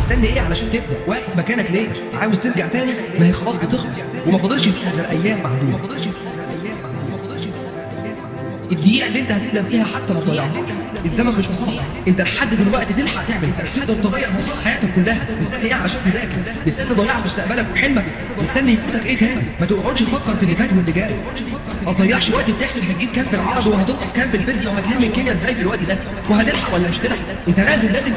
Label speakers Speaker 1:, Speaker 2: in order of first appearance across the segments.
Speaker 1: مستني ايه علشان تبدا؟ واقف مكانك ليه؟ عاوز ترجع تاني؟ ما هي خلاص بتخلص وما فاضلش فيها غير ايام معدوده. الدقيقة اللي انت هتندم فيها حتى ما تضيعهاش. الزمن مش في صالحك، انت لحد دلوقتي تلحق تعمل فرق، تقدر تغير مسار حياتك كلها. مستني ايه علشان تذاكر؟ مستني تضيع مستقبلك وحلمك؟ مستني يفوتك ايه تاني؟ ما تقعدش تفكر في اللي فات واللي جاي. ما تضيعش وقت بتحسب هتجيب كام في العربي وهتنقص كام في الفيزياء وهتلم الكيمياء ازاي في الوقت ده، وهتلحق ولا مش تلحق. انت لازم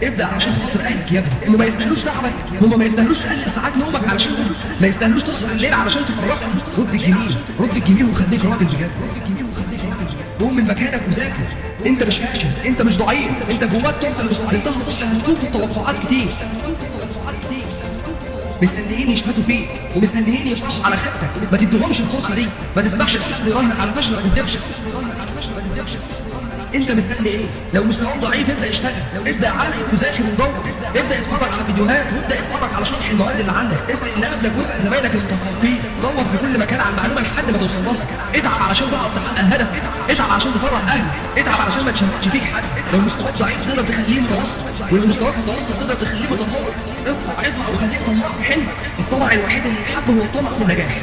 Speaker 1: تبدا علشان خاطر اهلك يا ابني. هم ما يستاهلوش تعبك، هم ما يستاهلوش اقل ساعات نومك علشان ما يستاهلوش تصحى الليل علشان تفرحهم. رد الجميل وخليك راجل بجد. قوم من مكانك وذاكر. انت مش فاشل، انت مش ضعيف، انت جواك طاقه لو استخدمتها صح هتفوق التوقعات كتير. مستنيين يشمتوا فيك ومستنيين يفرحوا على خيبتك، ما تديهمش الفرصه دي. ما تسمحش لحد يراهن على فشل، ما تكذبش. انت مستني ايه؟ لو مستواك ضعيف ابدا اشتغل، ابدا عالج وذاكر ودور، ابدا اتفرج على فيديوهات وابدا اتفرج على شرح المواد اللي عندك، اسال اللي قبلك واسال زمايلك المتفوقين، دور في كل مكان على المعلومه لحد ما توصل لها. اتعب علشان تعرف تحقق هدفك، اتعب علشان تفرح اهلك، اتعب علشان ما تشمتش فيك حد. لو مستواك ضعيف تقدر تخليه متوسط، ولو مستواك متوسط تقدر تخليه متفوق. اطلع وخليك طماع في حلمك. الطمع الوحيد اللي يتحب هو الطمع في النجاح.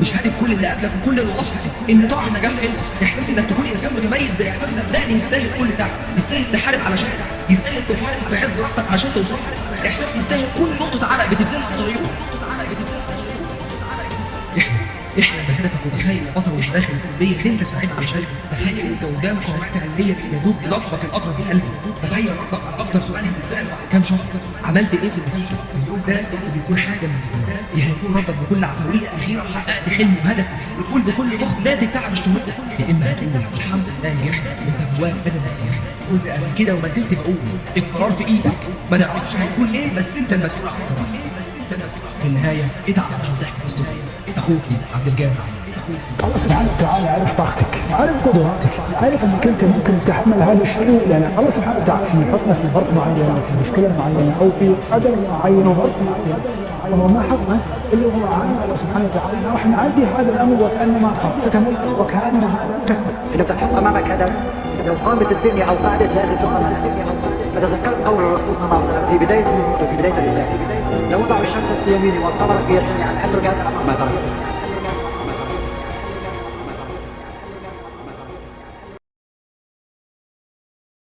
Speaker 1: مش هادي كل اللي قبلك وكل اللي وصلك ان طعم النجاح حلو. احساس انك تكون انسان متميز ده احساس صدقني يستاهل كل ده. يستاهل تحارب علشان، يستاهل تحارب في عز راحتك عشان توصل. احساس يستاهل كل نقطه عرق بتبذلها في طريقه. احلم بهدفك وتخيل بطل المداخل القلبيه اللي انت سعيد علشان. تخيل انت قدامك قناعات علميه يدوب لقبك الاقرب في قلبك. تخيل ردك على اكتر سؤال بتساله بعد كام شهر، عملت ايه في الكام شهر؟ اليوم ده بيكون حاجه من الفضول. يا هيكون ردك بكل عفويه اخيرا حققت حلم وهدف، وتقول بكل فخر ناتج تعب الشهور ده. يا اما هتقول الحمد لله نجحت وانت جواك ادب السياحه. قلت انا كده وما زلت بقول القرار في ايدك. ما نعرفش هيكون ايه بس انت المسؤول عن القرار. في النهايه اتعب عشان تحكي قصتك. اخوك عبد الجابر.
Speaker 2: الله سبحانه وتعالى عارف طاقتك، عارف قدراتك، عارف انك انت ممكن تتحمل هذا الشيء ولا لا. الله سبحانه وتعالى يحطنا في ظرف معين، في مشكله معينه او في قدر معين وظرف معين، وهو ما حطنا الا هو عالم. الله سبحانه وتعالى راح نعدي هذا الامر وكانه ما صار، ستمر وكانه تكبر.
Speaker 3: اذا بتحط امامك هدف، لو قامت الدنيا او قعدت لازم تصل على الدنيا. فتذكرت قول الرسول صلى الله عليه وسلم في بدايه الرساله: لو وضعوا الشمس في يميني والقمر في يساري على اترك هذا الامر ما تركت.